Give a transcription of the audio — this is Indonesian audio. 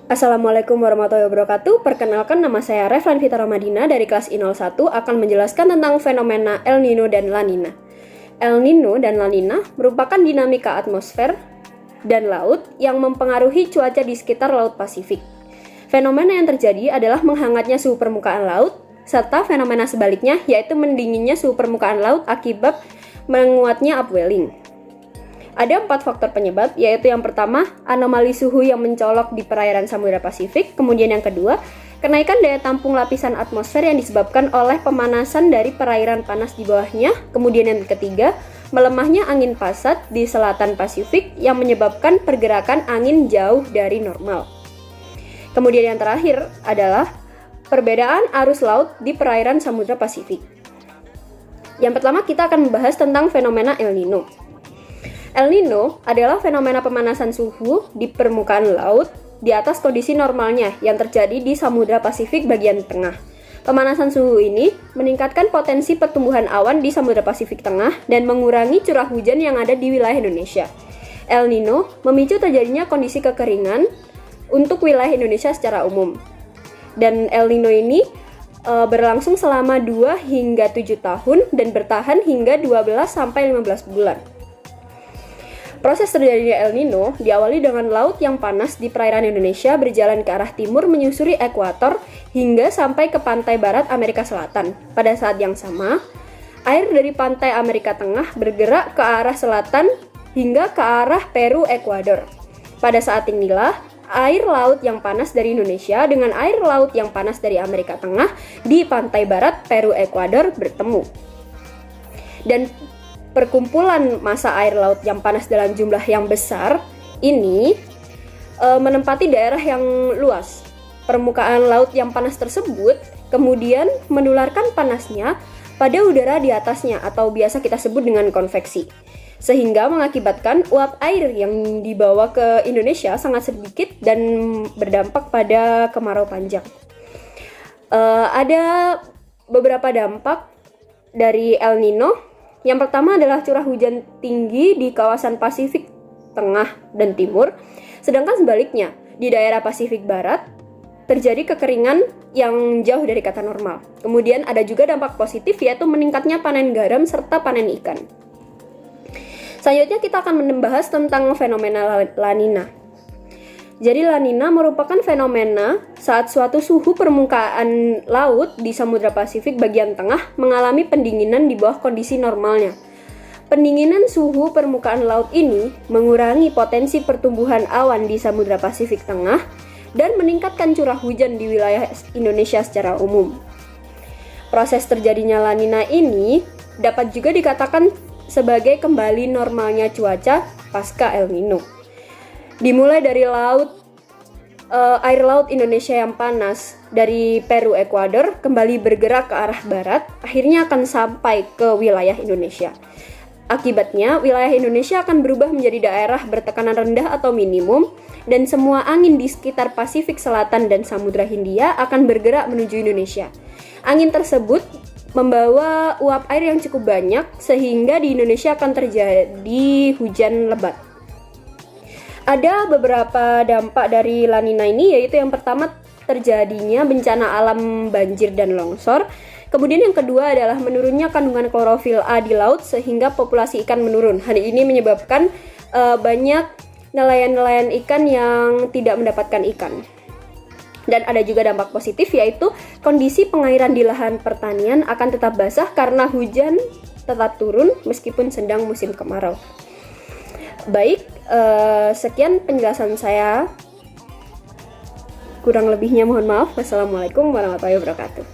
Assalamualaikum warahmatullahi wabarakatuh. Perkenalkan, nama saya Reflan Fitra Ramadina dari kelas I01 akan menjelaskan tentang fenomena El Nino dan La Nina. El Nino dan La Nina merupakan dinamika atmosfer dan laut yang mempengaruhi cuaca di sekitar Laut Pasifik. Fenomena yang terjadi adalah menghangatnya suhu permukaan laut, serta fenomena sebaliknya yaitu mendinginnya suhu permukaan laut akibat menguatnya upwelling. Ada 4 faktor penyebab, yaitu yang pertama, anomali suhu yang mencolok di perairan Samudra Pasifik. Kemudian yang kedua, kenaikan daya tampung lapisan atmosfer yang disebabkan oleh pemanasan dari perairan panas di bawahnya. Kemudian yang ketiga, melemahnya angin pasat di selatan Pasifik yang menyebabkan pergerakan angin jauh dari normal. Kemudian yang terakhir adalah perbedaan arus laut di perairan Samudra Pasifik. Yang pertama, kita akan membahas tentang fenomena El Nino. El Nino adalah fenomena pemanasan suhu di permukaan laut di atas kondisi normalnya yang terjadi di Samudra Pasifik bagian tengah. Pemanasan suhu ini meningkatkan potensi pertumbuhan awan di Samudra Pasifik Tengah dan mengurangi curah hujan yang ada di wilayah Indonesia. El Nino memicu terjadinya kondisi kekeringan untuk wilayah Indonesia secara umum. Dan El Nino ini berlangsung selama 2 hingga 7 tahun dan bertahan hingga 12 sampai 15 bulan. Proses terjadinya El Nino diawali dengan laut yang panas di perairan Indonesia berjalan ke arah timur menyusuri ekuator hingga sampai ke pantai barat Amerika Selatan. Pada saat yang sama, air dari pantai Amerika Tengah bergerak ke arah selatan hingga ke arah Peru, Ekuador. Pada saat inilah, air laut yang panas dari Indonesia dengan air laut yang panas dari Amerika Tengah di pantai barat Peru, Ekuador bertemu. Dan perkumpulan massa air laut yang panas dalam jumlah yang besar ini menempati daerah yang luas. Permukaan laut yang panas tersebut kemudian menularkan panasnya pada udara di atasnya atau biasa kita sebut dengan konveksi. Sehingga mengakibatkan uap air yang dibawa ke Indonesia sangat sedikit dan berdampak pada kemarau panjang. Ada beberapa dampak dari El Nino. Yang pertama adalah curah hujan tinggi di kawasan Pasifik Tengah dan Timur, sedangkan sebaliknya, di daerah Pasifik Barat terjadi kekeringan yang jauh dari kata normal. Kemudian ada juga dampak positif yaitu meningkatnya panen garam serta panen ikan. Selanjutnya kita akan membahas tentang fenomena La Nina. Jadi La Nina merupakan fenomena saat suatu suhu permukaan laut di Samudra Pasifik bagian tengah mengalami pendinginan di bawah kondisi normalnya. Pendinginan suhu permukaan laut ini mengurangi potensi pertumbuhan awan di Samudra Pasifik Tengah dan meningkatkan curah hujan di wilayah Indonesia secara umum. Proses terjadinya La Nina ini dapat juga dikatakan sebagai kembali normalnya cuaca pasca El Nino. Dimulai dari air laut Indonesia yang panas dari Peru, Ekuador kembali bergerak ke arah barat, akhirnya akan sampai ke wilayah Indonesia. Akibatnya, wilayah Indonesia akan berubah menjadi daerah bertekanan rendah atau minimum, dan semua angin di sekitar Pasifik Selatan dan Samudra Hindia akan bergerak menuju Indonesia. Angin tersebut membawa uap air yang cukup banyak, sehingga di Indonesia akan terjadi hujan lebat. Ada beberapa dampak dari La Nina ini, yaitu yang pertama terjadinya bencana alam banjir dan longsor. Kemudian yang kedua adalah menurunnya kandungan klorofil A di laut sehingga populasi ikan menurun. Hal ini menyebabkan banyak nelayan-nelayan ikan yang tidak mendapatkan ikan. Dan ada juga dampak positif yaitu kondisi pengairan di lahan pertanian akan tetap basah karena hujan tetap turun meskipun sedang musim kemarau. Baik, sekian penjelasan saya. Kurang lebihnya mohon maaf. Wassalamualaikum warahmatullahi wabarakatuh.